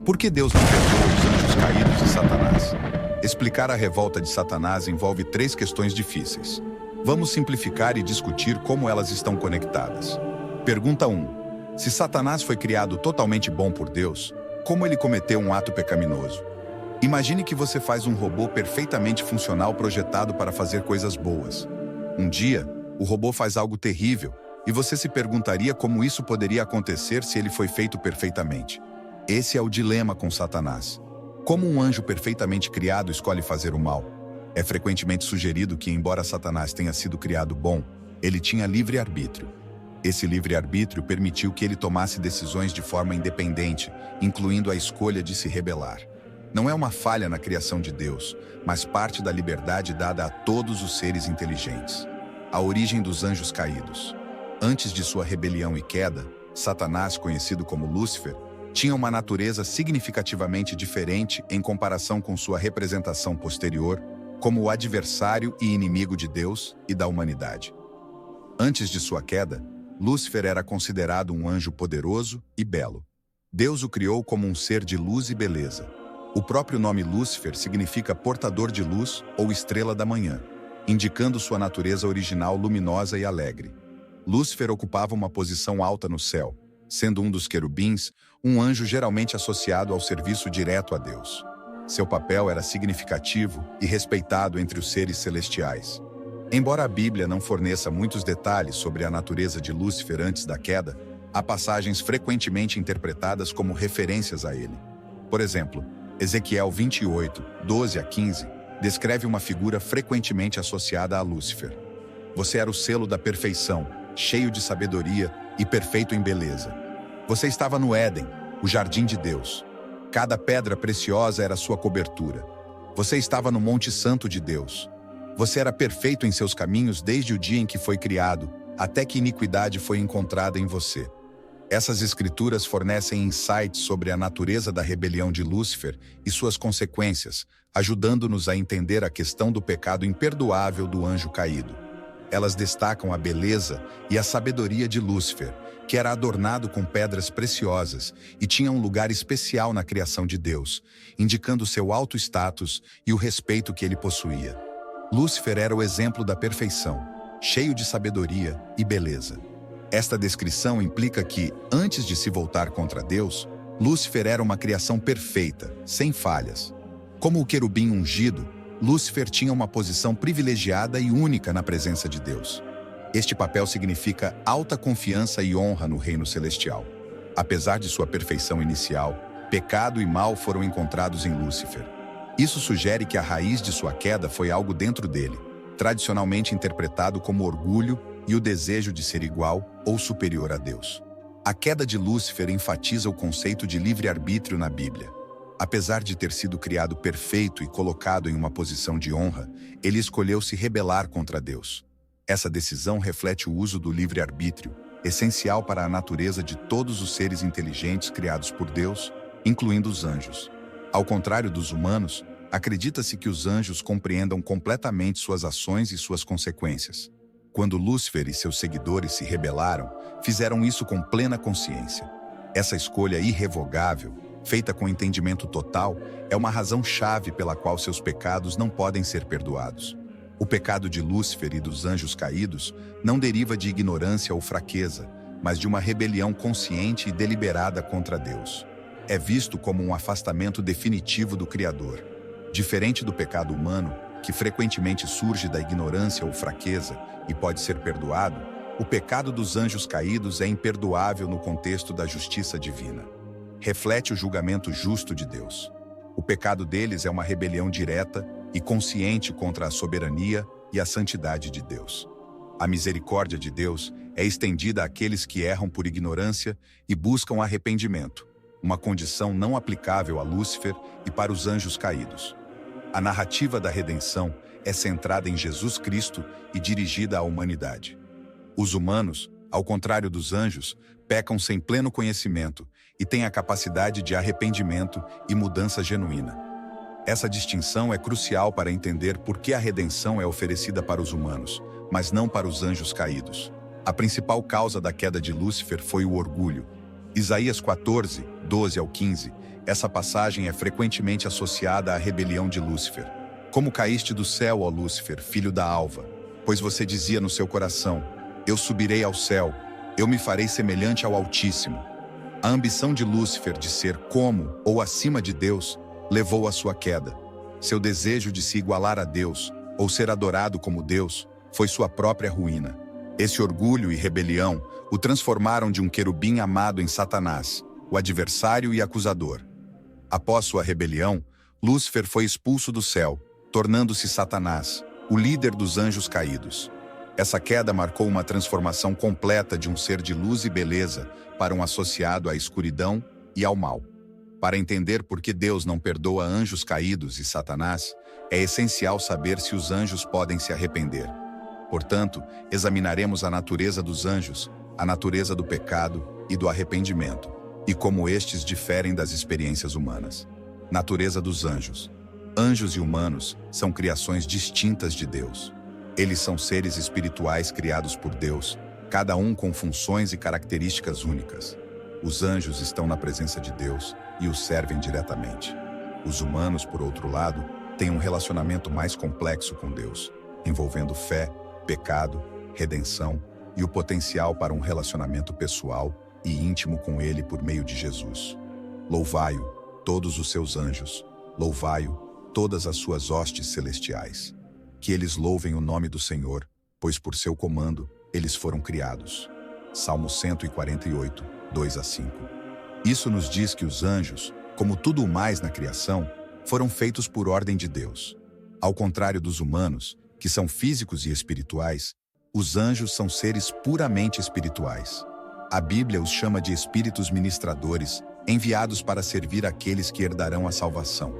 Por que Deus não perdoa os anjos caídos e Satanás? Explicar a revolta de Satanás envolve três questões difíceis. Vamos simplificar e discutir como elas estão conectadas. Pergunta 1. Se Satanás foi criado totalmente bom por Deus, como ele cometeu um ato pecaminoso? Imagine que você faz um robô perfeitamente funcional projetado para fazer coisas boas. Um dia, o robô faz algo terrível, e você se perguntaria como isso poderia acontecer se ele foi feito perfeitamente. Esse é o dilema com Satanás. Como um anjo perfeitamente criado escolhe fazer o mal? É frequentemente sugerido que, embora Satanás tenha sido criado bom, ele tinha livre-arbítrio. Esse livre-arbítrio permitiu que ele tomasse decisões de forma independente, incluindo a escolha de se rebelar. Não é uma falha na criação de Deus, mas parte da liberdade dada a todos os seres inteligentes. A origem dos anjos caídos. Antes de sua rebelião e queda, Satanás, conhecido como Lúcifer, tinha uma natureza significativamente diferente em comparação com sua representação posterior, como o adversário e inimigo de Deus e da humanidade. Antes de sua queda, Lúcifer era considerado um anjo poderoso e belo. Deus o criou como um ser de luz e beleza. O próprio nome Lúcifer significa portador de luz ou estrela da manhã, indicando sua natureza original luminosa e alegre. Lúcifer ocupava uma posição alta no céu, sendo um dos querubins, um anjo geralmente associado ao serviço direto a Deus. Seu papel era significativo e respeitado entre os seres celestiais. Embora a Bíblia não forneça muitos detalhes sobre a natureza de Lúcifer antes da queda, há passagens frequentemente interpretadas como referências a ele. Por exemplo, Ezequiel 28, 12 a 15, descreve uma figura frequentemente associada a Lúcifer. Você era o selo da perfeição, cheio de sabedoria e perfeito em beleza. Você estava no Éden, o jardim de Deus. Cada pedra preciosa era sua cobertura. Você estava no Monte Santo de Deus. Você era perfeito em seus caminhos desde o dia em que foi criado, até que iniquidade foi encontrada em você. Essas escrituras fornecem insights sobre a natureza da rebelião de Lúcifer e suas consequências, ajudando-nos a entender a questão do pecado imperdoável do anjo caído. Elas destacam a beleza e a sabedoria de Lúcifer, que era adornado com pedras preciosas e tinha um lugar especial na criação de Deus, indicando seu alto status e o respeito que ele possuía. Lúcifer era o exemplo da perfeição, cheio de sabedoria e beleza. Esta descrição implica que, antes de se voltar contra Deus, Lúcifer era uma criação perfeita, sem falhas. Como o querubim ungido, Lúcifer tinha uma posição privilegiada e única na presença de Deus. Este papel significa alta confiança e honra no reino celestial. Apesar de sua perfeição inicial, pecado e mal foram encontrados em Lúcifer. Isso sugere que a raiz de sua queda foi algo dentro dele, tradicionalmente interpretado como orgulho e o desejo de ser igual ou superior a Deus. A queda de Lúcifer enfatiza o conceito de livre-arbítrio na Bíblia. Apesar de ter sido criado perfeito e colocado em uma posição de honra, ele escolheu se rebelar contra Deus. Essa decisão reflete o uso do livre-arbítrio, essencial para a natureza de todos os seres inteligentes criados por Deus, incluindo os anjos. Ao contrário dos humanos, acredita-se que os anjos compreendam completamente suas ações e suas consequências. Quando Lúcifer e seus seguidores se rebelaram, fizeram isso com plena consciência. Essa escolha irrevogável, feita com entendimento total, é uma razão-chave pela qual seus pecados não podem ser perdoados. O pecado de Lúcifer e dos anjos caídos não deriva de ignorância ou fraqueza, mas de uma rebelião consciente e deliberada contra Deus. É visto como um afastamento definitivo do Criador. Diferente do pecado humano, que frequentemente surge da ignorância ou fraqueza e pode ser perdoado, o pecado dos anjos caídos é imperdoável no contexto da justiça divina. Reflete o julgamento justo de Deus. O pecado deles é uma rebelião direta e consciente contra a soberania e a santidade de Deus. A misericórdia de Deus é estendida àqueles que erram por ignorância e buscam arrependimento, uma condição não aplicável a Lúcifer e para os anjos caídos. A narrativa da redenção é centrada em Jesus Cristo e dirigida à humanidade. Os humanos, ao contrário dos anjos, pecam sem pleno conhecimento e têm a capacidade de arrependimento e mudança genuína. Essa distinção é crucial para entender por que a redenção é oferecida para os humanos, mas não para os anjos caídos. A principal causa da queda de Lúcifer foi o orgulho. Isaías 14, 12 ao 15, essa passagem é frequentemente associada à rebelião de Lúcifer. Como caíste do céu, ó Lúcifer, filho da alva? Pois você dizia no seu coração, eu subirei ao céu, eu me farei semelhante ao Altíssimo. A ambição de Lúcifer de ser como ou acima de Deus levou à sua queda. Seu desejo de se igualar a Deus, ou ser adorado como Deus, foi sua própria ruína. Esse orgulho e rebelião o transformaram de um querubim amado em Satanás, o adversário e acusador. Após sua rebelião, Lúcifer foi expulso do céu, tornando-se Satanás, o líder dos anjos caídos. Essa queda marcou uma transformação completa de um ser de luz e beleza para um associado à escuridão e ao mal. Para entender por que Deus não perdoa anjos caídos e Satanás, é essencial saber se os anjos podem se arrepender. Portanto, examinaremos a natureza dos anjos, a natureza do pecado e do arrependimento, e como estes diferem das experiências humanas. Natureza dos anjos. Anjos e humanos são criações distintas de Deus. Eles são seres espirituais criados por Deus, cada um com funções e características únicas. Os anjos estão na presença de Deus e os servem diretamente. Os humanos, por outro lado, têm um relacionamento mais complexo com Deus, envolvendo fé, pecado, redenção e o potencial para um relacionamento pessoal e íntimo com Ele por meio de Jesus. Louvai-o, todos os seus anjos, louvai-o, todas as suas hostes celestiais. Que eles louvem o nome do Senhor, pois por seu comando eles foram criados. Salmo 148, 2 a 5. Isso nos diz que os anjos, como tudo o mais na criação, foram feitos por ordem de Deus. Ao contrário dos humanos, que são físicos e espirituais, os anjos são seres puramente espirituais. A Bíblia os chama de espíritos ministradores, enviados para servir aqueles que herdarão a salvação.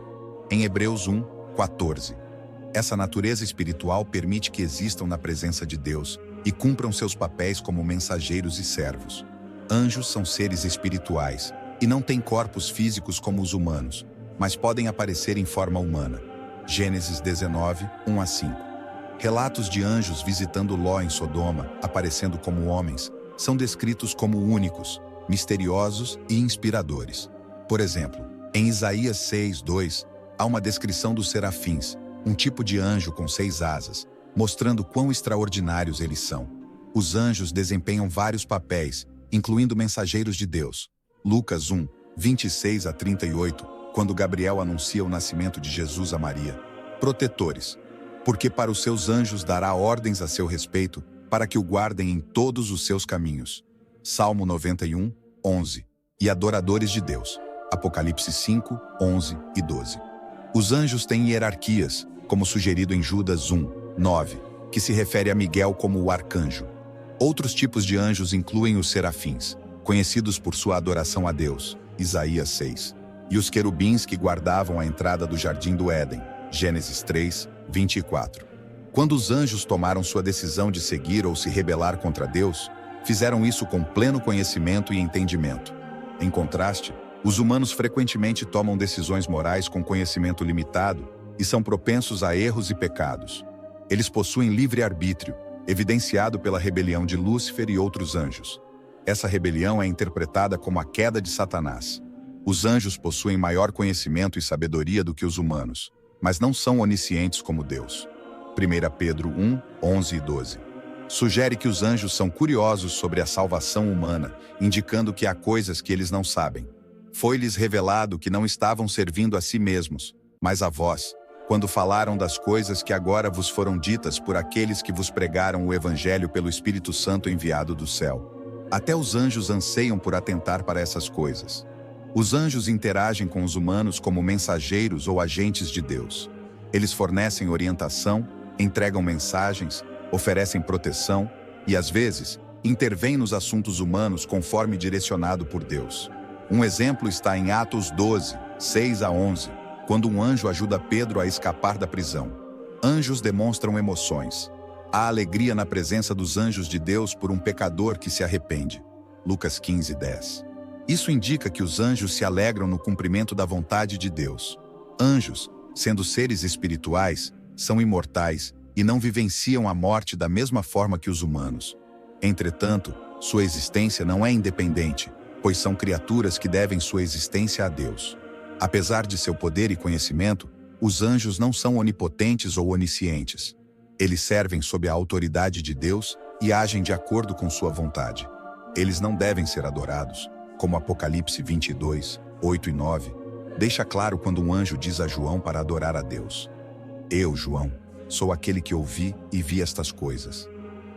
Em Hebreus 1, 14. Essa natureza espiritual permite que existam na presença de Deus e cumpram seus papéis como mensageiros e servos. Anjos são seres espirituais e não têm corpos físicos como os humanos, mas podem aparecer em forma humana. Gênesis 19, 1 a 5. Relatos de anjos visitando Ló em Sodoma, aparecendo como homens, são descritos como únicos, misteriosos e inspiradores. Por exemplo, em Isaías 6, 2, há uma descrição dos serafins, um tipo de anjo com 6 asas, mostrando quão extraordinários eles são. Os anjos desempenham vários papéis, incluindo mensageiros de Deus. Lucas 1, 26 a 38, quando Gabriel anuncia o nascimento de Jesus a Maria. Protetores, porque para os seus anjos dará ordens a seu respeito, para que o guardem em todos os seus caminhos. Salmo 91, 11. E adoradores de Deus. Apocalipse 5, 11 e 12. Os anjos têm hierarquias, como sugerido em Judas 1, 9, que se refere a Miguel como o arcanjo. Outros tipos de anjos incluem os serafins, conhecidos por sua adoração a Deus, Isaías 6, e os querubins que guardavam a entrada do jardim do Éden, Gênesis 3, 24. Quando os anjos tomaram sua decisão de seguir ou se rebelar contra Deus, fizeram isso com pleno conhecimento e entendimento. Em contraste, os humanos frequentemente tomam decisões morais com conhecimento limitado e são propensos a erros e pecados. Eles possuem livre-arbítrio, evidenciado pela rebelião de Lúcifer e outros anjos. Essa rebelião é interpretada como a queda de Satanás. Os anjos possuem maior conhecimento e sabedoria do que os humanos, mas não são oniscientes como Deus. 1 Pedro 1, 11 e 12. Sugere que os anjos são curiosos sobre a salvação humana, indicando que há coisas que eles não sabem. Foi-lhes revelado que não estavam servindo a si mesmos, mas a vós, quando falaram das coisas que agora vos foram ditas por aqueles que vos pregaram o Evangelho pelo Espírito Santo enviado do céu. Até os anjos anseiam por atentar para essas coisas. Os anjos interagem com os humanos como mensageiros ou agentes de Deus. Eles fornecem orientação, entregam mensagens, oferecem proteção e, às vezes, intervêm nos assuntos humanos conforme direcionado por Deus. Um exemplo está em Atos 12, 6 a 11, quando um anjo ajuda Pedro a escapar da prisão. Anjos demonstram emoções. Há alegria na presença dos anjos de Deus por um pecador que se arrepende. Lucas 15, 10. Isso indica que os anjos se alegram no cumprimento da vontade de Deus. Anjos, sendo seres espirituais, são imortais e não vivenciam a morte da mesma forma que os humanos. Entretanto, sua existência não é independente, pois são criaturas que devem sua existência a Deus. Apesar de seu poder e conhecimento, os anjos não são onipotentes ou oniscientes. Eles servem sob a autoridade de Deus e agem de acordo com sua vontade. Eles não devem ser adorados, como Apocalipse 22, 8 e 9, deixa claro quando um anjo diz a João para adorar a Deus. Eu, João, sou aquele que ouvi e vi estas coisas.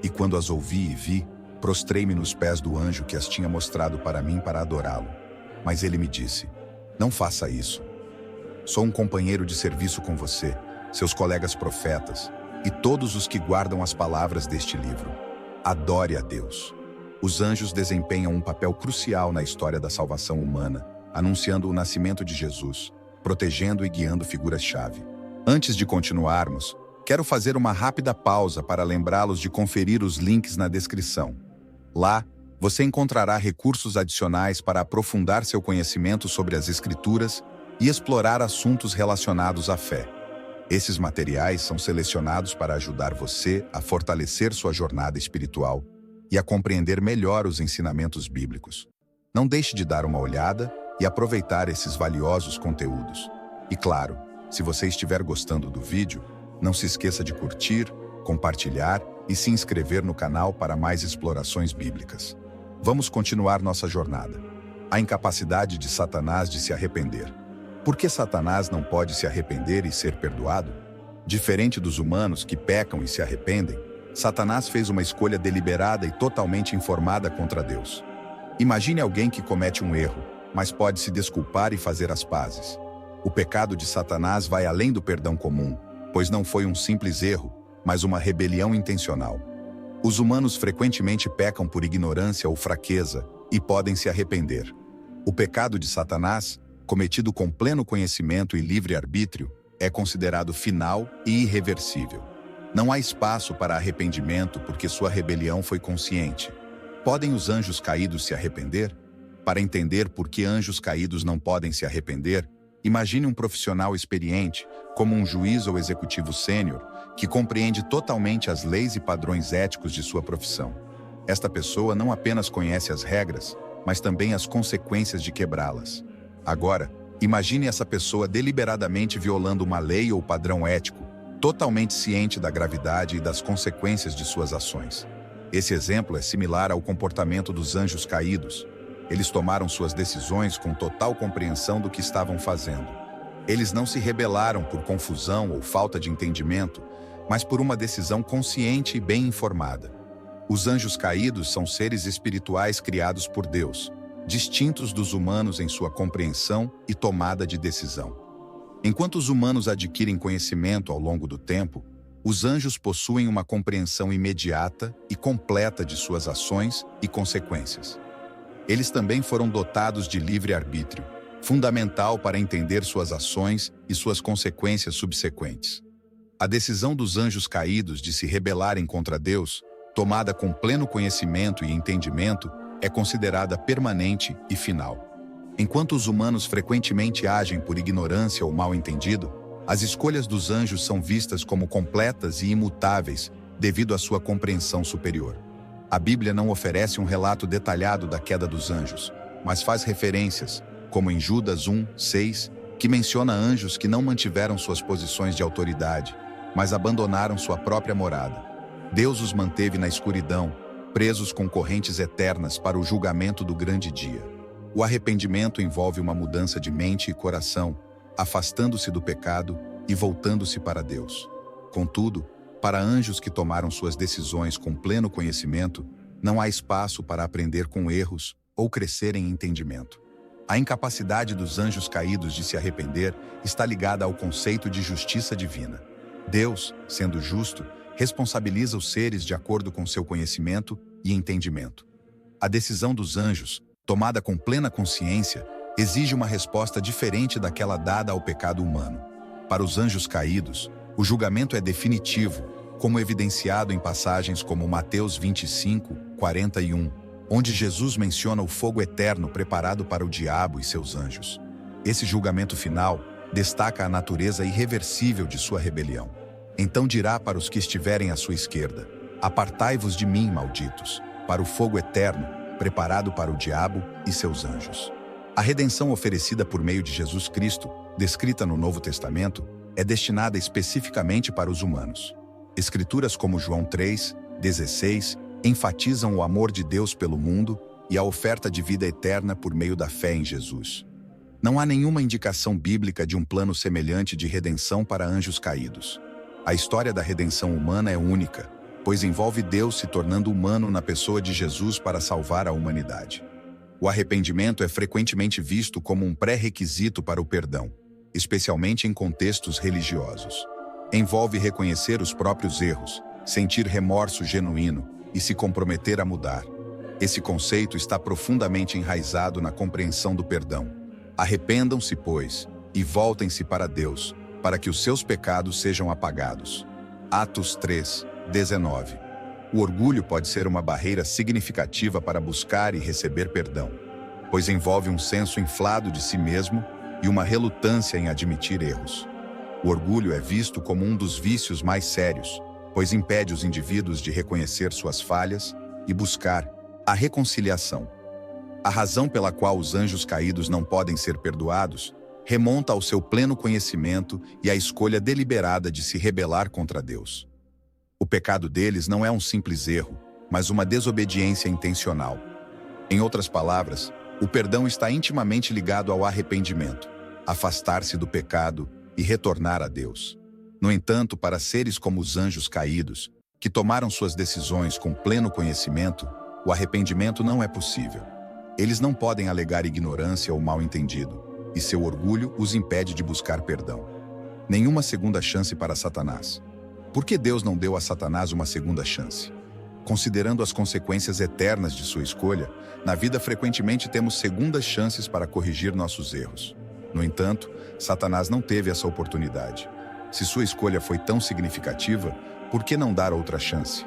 E quando as ouvi e vi, prostrei-me nos pés do anjo que as tinha mostrado para mim para adorá-lo. Mas ele me disse, não faça isso. Sou um companheiro de serviço com você, seus colegas profetas, e todos os que guardam as palavras deste livro. Adore a Deus. Os anjos desempenham um papel crucial na história da salvação humana, anunciando o nascimento de Jesus, protegendo e guiando figuras-chave. Antes de continuarmos, quero fazer uma rápida pausa para lembrá-los de conferir os links na descrição. Lá, você encontrará recursos adicionais para aprofundar seu conhecimento sobre as Escrituras e explorar assuntos relacionados à fé. Esses materiais são selecionados para ajudar você a fortalecer sua jornada espiritual e a compreender melhor os ensinamentos bíblicos. Não deixe de dar uma olhada e aproveitar esses valiosos conteúdos. E claro, se você estiver gostando do vídeo, não se esqueça de curtir, compartilhar e se inscrever no canal para mais explorações bíblicas. Vamos continuar nossa jornada. A incapacidade de Satanás de se arrepender. Por que Satanás não pode se arrepender e ser perdoado? Diferente dos humanos que pecam e se arrependem, Satanás fez uma escolha deliberada e totalmente informada contra Deus. Imagine alguém que comete um erro, mas pode se desculpar e fazer as pazes. O pecado de Satanás vai além do perdão comum, pois não foi um simples erro, mas uma rebelião intencional. Os humanos frequentemente pecam por ignorância ou fraqueza e podem se arrepender. O pecado de Satanás, cometido com pleno conhecimento e livre-arbítrio, é considerado final e irreversível. Não há espaço para arrependimento porque sua rebelião foi consciente. Podem os anjos caídos se arrepender? Para entender por que anjos caídos não podem se arrepender, imagine um profissional experiente, como um juiz ou executivo sênior, que compreende totalmente as leis e padrões éticos de sua profissão. Esta pessoa não apenas conhece as regras, mas também as consequências de quebrá-las. Agora, imagine essa pessoa deliberadamente violando uma lei ou padrão ético, totalmente ciente da gravidade e das consequências de suas ações. Esse exemplo é similar ao comportamento dos anjos caídos. Eles tomaram suas decisões com total compreensão do que estavam fazendo. Eles não se rebelaram por confusão ou falta de entendimento, mas por uma decisão consciente e bem informada. Os anjos caídos são seres espirituais criados por Deus, distintos dos humanos em sua compreensão e tomada de decisão. Enquanto os humanos adquirem conhecimento ao longo do tempo, os anjos possuem uma compreensão imediata e completa de suas ações e consequências. Eles também foram dotados de livre-arbítrio, fundamental para entender suas ações e suas consequências subsequentes. A decisão dos anjos caídos de se rebelarem contra Deus, tomada com pleno conhecimento e entendimento, é considerada permanente e final. Enquanto os humanos frequentemente agem por ignorância ou mal-entendido, as escolhas dos anjos são vistas como completas e imutáveis devido à sua compreensão superior. A Bíblia não oferece um relato detalhado da queda dos anjos, mas faz referências, como em Judas 1, 6, que menciona anjos que não mantiveram suas posições de autoridade, mas abandonaram sua própria morada. Deus os manteve na escuridão, presos com correntes eternas para o julgamento do grande dia. O arrependimento envolve uma mudança de mente e coração, afastando-se do pecado e voltando-se para Deus. Contudo, para anjos que tomaram suas decisões com pleno conhecimento, não há espaço para aprender com erros ou crescer em entendimento. A incapacidade dos anjos caídos de se arrepender está ligada ao conceito de justiça divina. Deus, sendo justo, responsabiliza os seres de acordo com seu conhecimento e entendimento. A decisão dos anjos, tomada com plena consciência, exige uma resposta diferente daquela dada ao pecado humano. Para os anjos caídos, o julgamento é definitivo, como evidenciado em passagens como Mateus 25, 41, onde Jesus menciona o fogo eterno preparado para o diabo e seus anjos. Esse julgamento final destaca a natureza irreversível de sua rebelião. Então dirá para os que estiverem à sua esquerda: apartai-vos de mim, malditos, para o fogo eterno, preparado para o diabo e seus anjos. A redenção oferecida por meio de Jesus Cristo, descrita no Novo Testamento, é destinada especificamente para os humanos. Escrituras como João 3:16 enfatizam o amor de Deus pelo mundo e a oferta de vida eterna por meio da fé em Jesus. Não há nenhuma indicação bíblica de um plano semelhante de redenção para anjos caídos. A história da redenção humana é única, pois envolve Deus se tornando humano na pessoa de Jesus para salvar a humanidade. O arrependimento é frequentemente visto como um pré-requisito para o perdão, especialmente em contextos religiosos. Envolve reconhecer os próprios erros, sentir remorso genuíno e se comprometer a mudar. Esse conceito está profundamente enraizado na compreensão do perdão. Arrependam-se, pois, e voltem-se para Deus, para que os seus pecados sejam apagados. Atos 3:19. O orgulho pode ser uma barreira significativa para buscar e receber perdão, pois envolve um senso inflado de si mesmo e uma relutância em admitir erros. O orgulho é visto como um dos vícios mais sérios, pois impede os indivíduos de reconhecer suas falhas e buscar a reconciliação. A razão pela qual os anjos caídos não podem ser perdoados remonta ao seu pleno conhecimento e à escolha deliberada de se rebelar contra Deus. O pecado deles não é um simples erro, mas uma desobediência intencional. Em outras palavras, o perdão está intimamente ligado ao arrependimento, afastar-se do pecado e retornar a Deus. No entanto, para seres como os anjos caídos, que tomaram suas decisões com pleno conhecimento, o arrependimento não é possível. Eles não podem alegar ignorância ou mal-entendido, e seu orgulho os impede de buscar perdão. Nenhuma segunda chance para Satanás. Por que Deus não deu a Satanás uma segunda chance? Considerando as consequências eternas de sua escolha, na vida frequentemente temos segundas chances para corrigir nossos erros. No entanto, Satanás não teve essa oportunidade. Se sua escolha foi tão significativa, por que não dar outra chance?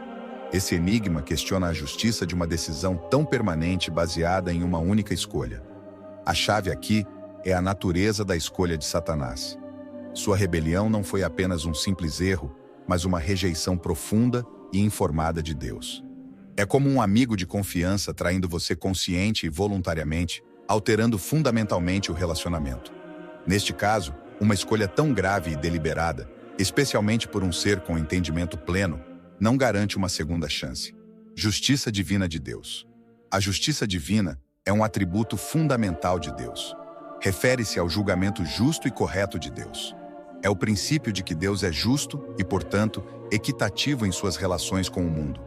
Esse enigma questiona a justiça de uma decisão tão permanente baseada em uma única escolha. A chave aqui é a natureza da escolha de Satanás. Sua rebelião não foi apenas um simples erro, mas uma rejeição profunda e informada de Deus. É como um amigo de confiança traindo você consciente e voluntariamente, alterando fundamentalmente o relacionamento. Neste caso, uma escolha tão grave e deliberada, especialmente por um ser com entendimento pleno, não garante uma segunda chance. Justiça divina de Deus. A justiça divina é um atributo fundamental de Deus. Refere-se ao julgamento justo e correto de Deus. É o princípio de que Deus é justo e, portanto, equitativo em suas relações com o mundo.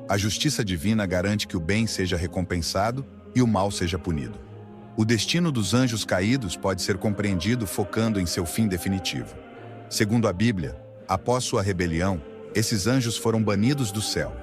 A justiça divina garante que o bem seja recompensado e o mal seja punido. O destino dos anjos caídos pode ser compreendido focando em seu fim definitivo. Segundo a Bíblia, após sua rebelião, esses anjos foram banidos do céu.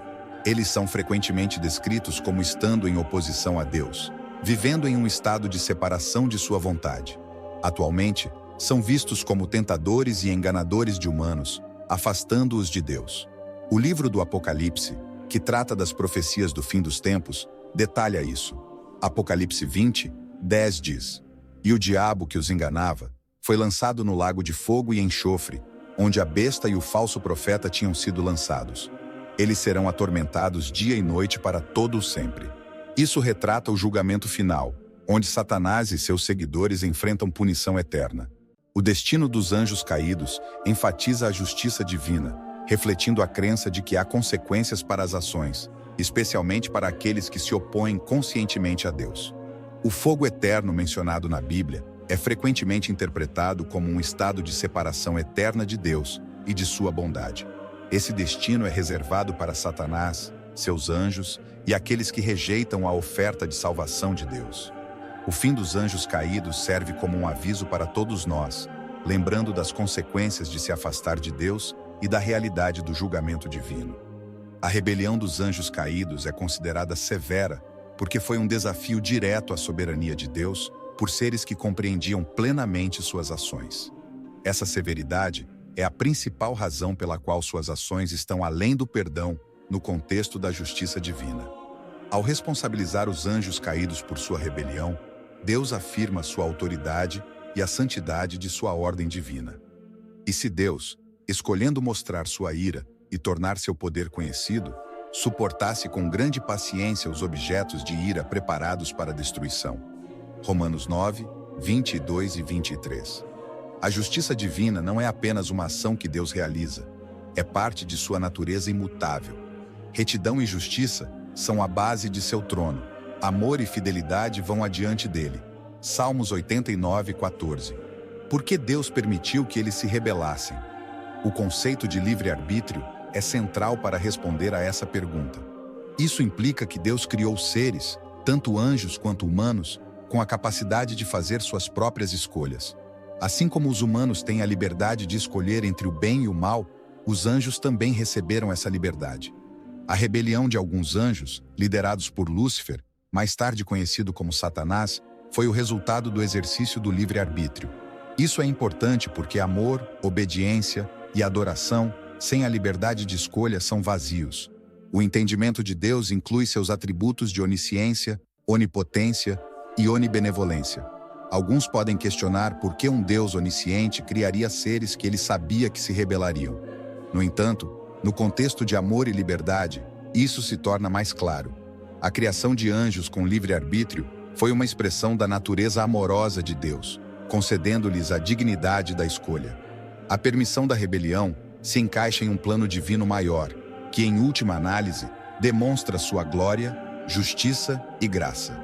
Eles são frequentemente descritos como estando em oposição a Deus, vivendo em um estado de separação de sua vontade. Atualmente, são vistos como tentadores e enganadores de humanos, afastando-os de Deus. O livro do Apocalipse, que trata das profecias do fim dos tempos, detalha isso. Apocalipse 20:10 diz: "E o diabo que os enganava foi lançado no lago de fogo e enxofre, onde a besta e o falso profeta tinham sido lançados. Eles serão atormentados dia e noite para todo o sempre." Isso retrata o julgamento final, onde Satanás e seus seguidores enfrentam punição eterna. O destino dos anjos caídos enfatiza a justiça divina, refletindo a crença de que há consequências para as ações, especialmente para aqueles que se opõem conscientemente a Deus. O fogo eterno mencionado na Bíblia é frequentemente interpretado como um estado de separação eterna de Deus e de sua bondade. Esse destino é reservado para Satanás, seus anjos e aqueles que rejeitam a oferta de salvação de Deus. O fim dos anjos caídos serve como um aviso para todos nós, lembrando das consequências de se afastar de Deus e da realidade do julgamento divino. A rebelião dos anjos caídos é considerada severa porque foi um desafio direto à soberania de Deus por seres que compreendiam plenamente suas ações. Essa severidade é a principal razão pela qual suas ações estão além do perdão no contexto da justiça divina. Ao responsabilizar os anjos caídos por sua rebelião, Deus afirma sua autoridade e a santidade de sua ordem divina. E se Deus, escolhendo mostrar sua ira e tornar seu poder conhecido, suportasse com grande paciência os objetos de ira preparados para a destruição. Romanos 9, 22 e 23. A justiça divina não é apenas uma ação que Deus realiza, é parte de sua natureza imutável. Retidão e justiça são a base de seu trono. Amor e fidelidade vão adiante dele. Salmos 89, 14. Por que Deus permitiu que eles se rebelassem? O conceito de livre-arbítrio é central para responder a essa pergunta. Isso implica que Deus criou seres, tanto anjos quanto humanos, com a capacidade de fazer suas próprias escolhas. Assim como os humanos têm a liberdade de escolher entre o bem e o mal, os anjos também receberam essa liberdade. A rebelião de alguns anjos, liderados por Lúcifer, mais tarde conhecido como Satanás, foi o resultado do exercício do livre-arbítrio. Isso é importante porque amor, obediência e adoração, sem a liberdade de escolha, são vazios. O entendimento de Deus inclui seus atributos de onisciência, onipotência e onibenevolência. Alguns podem questionar por que um Deus onisciente criaria seres que ele sabia que se rebelariam. No entanto, no contexto de amor e liberdade, isso se torna mais claro. A criação de anjos com livre-arbítrio foi uma expressão da natureza amorosa de Deus, concedendo-lhes a dignidade da escolha. A permissão da rebelião se encaixa em um plano divino maior, que, em última análise, demonstra sua glória, justiça e graça.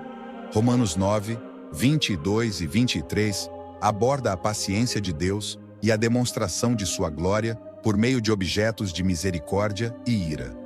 Romanos 9, 22 e 23 aborda a paciência de Deus e a demonstração de sua glória por meio de objetos de misericórdia e ira.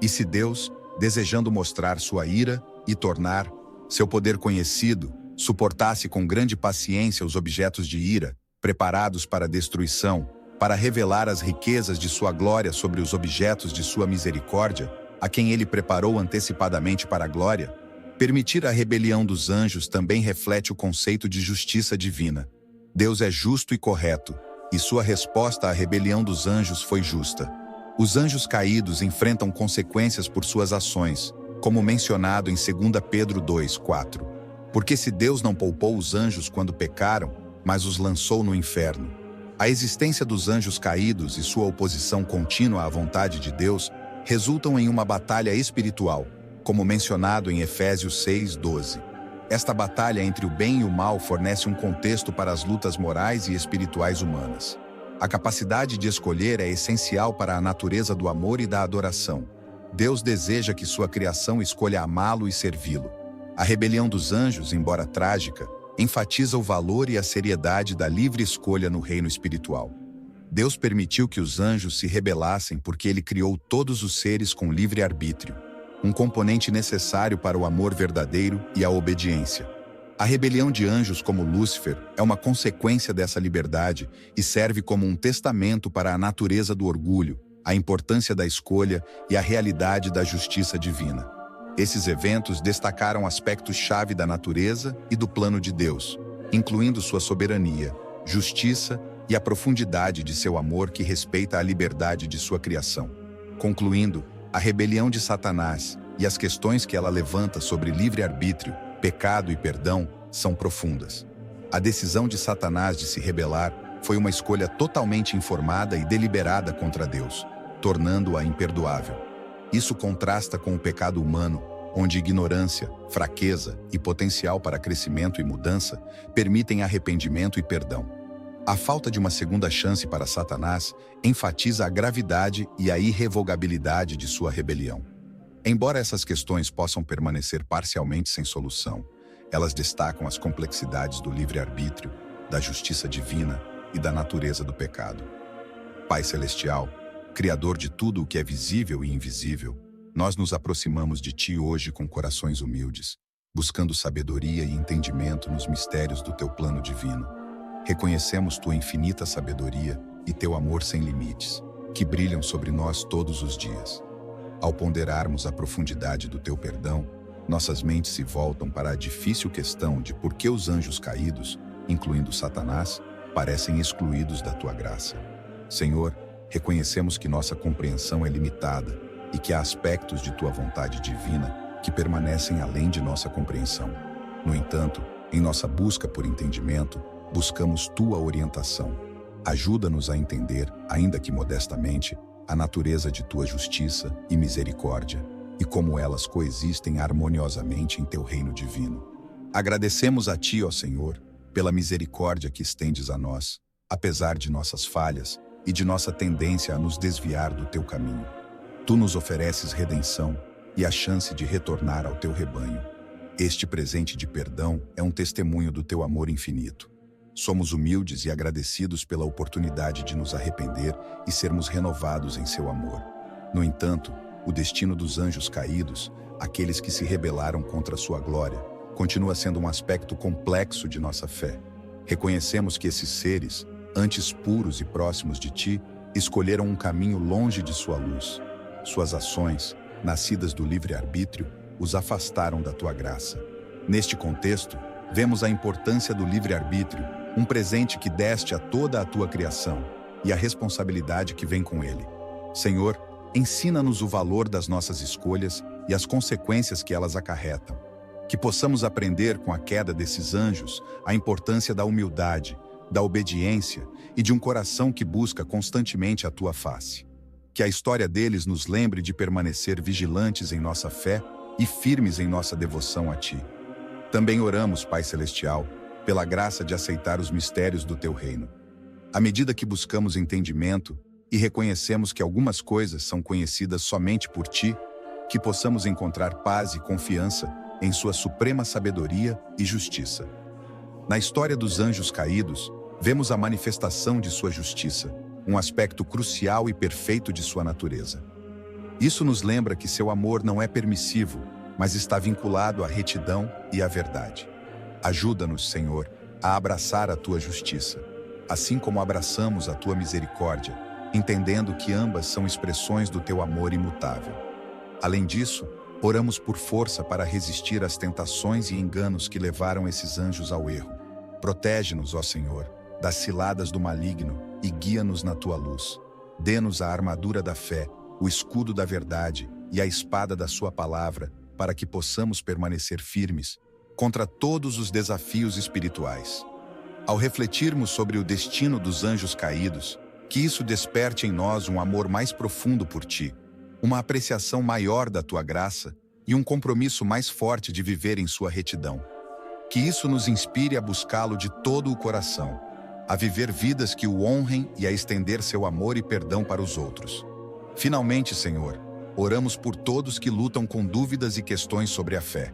E se Deus, desejando mostrar sua ira e tornar seu poder conhecido, suportasse com grande paciência os objetos de ira, preparados para a destruição, para revelar as riquezas de sua glória sobre os objetos de sua misericórdia, a quem ele preparou antecipadamente para a glória, permitir a rebelião dos anjos também reflete o conceito de justiça divina. Deus é justo e correto, e sua resposta à rebelião dos anjos foi justa. Os anjos caídos enfrentam consequências por suas ações, como mencionado em 2 Pedro 2, 4. Porque se Deus não poupou os anjos quando pecaram, mas os lançou no inferno. A existência dos anjos caídos e sua oposição contínua à vontade de Deus resultam em uma batalha espiritual, como mencionado em Efésios 6, 12. Esta batalha entre o bem e o mal fornece um contexto para as lutas morais e espirituais humanas. A capacidade de escolher é essencial para a natureza do amor e da adoração. Deus deseja que sua criação escolha amá-lo e servi-lo. A rebelião dos anjos, embora trágica, enfatiza o valor e a seriedade da livre escolha no reino espiritual. Deus permitiu que os anjos se rebelassem porque ele criou todos os seres com livre arbítrio, um componente necessário para o amor verdadeiro e a obediência. A rebelião de anjos como Lúcifer é uma consequência dessa liberdade e serve como um testamento para a natureza do orgulho, a importância da escolha e a realidade da justiça divina. Esses eventos destacaram aspectos-chave da natureza e do plano de Deus, incluindo sua soberania, justiça e a profundidade de seu amor que respeita a liberdade de sua criação. Concluindo, a rebelião de Satanás e as questões que ela levanta sobre livre-arbítrio, pecado e perdão são profundas. A decisão de Satanás de se rebelar foi uma escolha totalmente informada e deliberada contra Deus, tornando-a imperdoável. Isso contrasta com o pecado humano, onde ignorância, fraqueza e potencial para crescimento e mudança permitem arrependimento e perdão. A falta de uma segunda chance para Satanás enfatiza a gravidade e a irrevogabilidade de sua rebelião. Embora essas questões possam permanecer parcialmente sem solução, elas destacam as complexidades do livre-arbítrio, da justiça divina e da natureza do pecado. Pai Celestial, Criador de tudo o que é visível e invisível, nós nos aproximamos de Ti hoje com corações humildes, buscando sabedoria e entendimento nos mistérios do Teu plano divino. Reconhecemos Tua infinita sabedoria e Teu amor sem limites, que brilham sobre nós todos os dias. Ao ponderarmos a profundidade do Teu perdão, nossas mentes se voltam para a difícil questão de por que os anjos caídos, incluindo Satanás, parecem excluídos da Tua graça. Senhor, reconhecemos que nossa compreensão é limitada e que há aspectos de Tua vontade divina que permanecem além de nossa compreensão. No entanto, em nossa busca por entendimento, buscamos Tua orientação. Ajuda-nos a entender, ainda que modestamente, a natureza de Tua justiça e misericórdia e como elas coexistem harmoniosamente em teu reino divino. Agradecemos a ti, ó Senhor, pela misericórdia que estendes a nós, apesar de nossas falhas e de nossa tendência a nos desviar do teu caminho. Tu nos ofereces redenção e a chance de retornar ao teu rebanho. Este presente de perdão é um testemunho do teu amor infinito. Somos humildes e agradecidos pela oportunidade de nos arrepender e sermos renovados em seu amor. No entanto, o destino dos anjos caídos, aqueles que se rebelaram contra sua glória, continua sendo um aspecto complexo de nossa fé. Reconhecemos que esses seres, antes puros e próximos de ti, escolheram um caminho longe de sua luz. Suas ações, nascidas do livre-arbítrio, os afastaram da tua graça. Neste contexto, vemos a importância do livre-arbítrio, um presente que deste a toda a tua criação, e a responsabilidade que vem com ele. Senhor, ensina-nos o valor das nossas escolhas e as consequências que elas acarretam. Que possamos aprender com a queda desses anjos a importância da humildade, da obediência e de um coração que busca constantemente a tua face. Que a história deles nos lembre de permanecer vigilantes em nossa fé e firmes em nossa devoção a ti. Também oramos, Pai Celestial, pela graça de aceitar os mistérios do teu reino. À medida que buscamos entendimento e reconhecemos que algumas coisas são conhecidas somente por ti, que possamos encontrar paz e confiança em sua suprema sabedoria e justiça. Na história dos anjos caídos, vemos a manifestação de sua justiça, um aspecto crucial e perfeito de sua natureza. Isso nos lembra que seu amor não é permissivo, mas está vinculado à retidão e à verdade. Ajuda-nos, Senhor, a abraçar a tua justiça, assim como abraçamos a tua misericórdia, entendendo que ambas são expressões do teu amor imutável. Além disso, oramos por força para resistir às tentações e enganos que levaram esses anjos ao erro. Protege-nos, ó Senhor, das ciladas do maligno e guia-nos na tua luz. Dê-nos a armadura da fé, o escudo da verdade e a espada da sua palavra, para que possamos permanecer firmes contra todos os desafios espirituais. Ao refletirmos sobre o destino dos anjos caídos, que isso desperte em nós um amor mais profundo por ti, uma apreciação maior da tua graça e um compromisso mais forte de viver em sua retidão. Que isso nos inspire a buscá-lo de todo o coração, a viver vidas que o honrem e a estender seu amor e perdão para os outros. Finalmente, Senhor, oramos por todos que lutam com dúvidas e questões sobre a fé.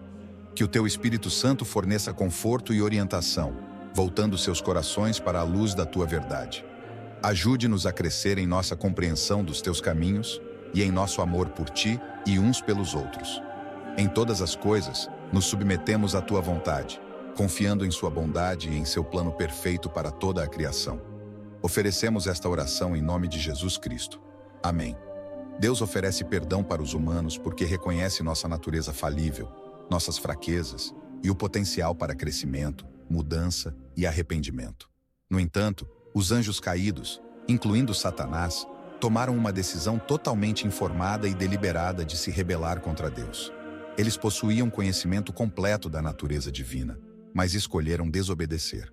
Que o teu Espírito Santo forneça conforto e orientação, voltando seus corações para a luz da tua verdade. Ajude-nos a crescer em nossa compreensão dos teus caminhos e em nosso amor por ti e uns pelos outros. Em todas as coisas, nos submetemos à tua vontade, confiando em sua bondade e em seu plano perfeito para toda a criação. Oferecemos esta oração em nome de Jesus Cristo. Amém. Deus oferece perdão para os humanos porque reconhece nossa natureza falível, nossas fraquezas e o potencial para crescimento, mudança e arrependimento. No entanto, os anjos caídos, incluindo Satanás, tomaram uma decisão totalmente informada e deliberada de se rebelar contra Deus. Eles possuíam conhecimento completo da natureza divina, mas escolheram desobedecer.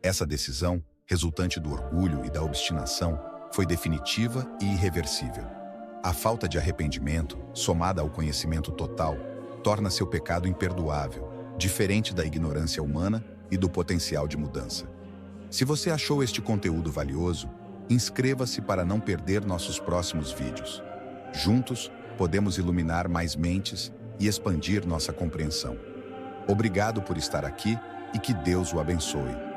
Essa decisão, resultante do orgulho e da obstinação, foi definitiva e irreversível. A falta de arrependimento, somada ao conhecimento total, torna seu pecado imperdoável, diferente da ignorância humana e do potencial de mudança. Se você achou este conteúdo valioso, inscreva-se para não perder nossos próximos vídeos. Juntos, podemos iluminar mais mentes e expandir nossa compreensão. Obrigado por estar aqui e que Deus o abençoe.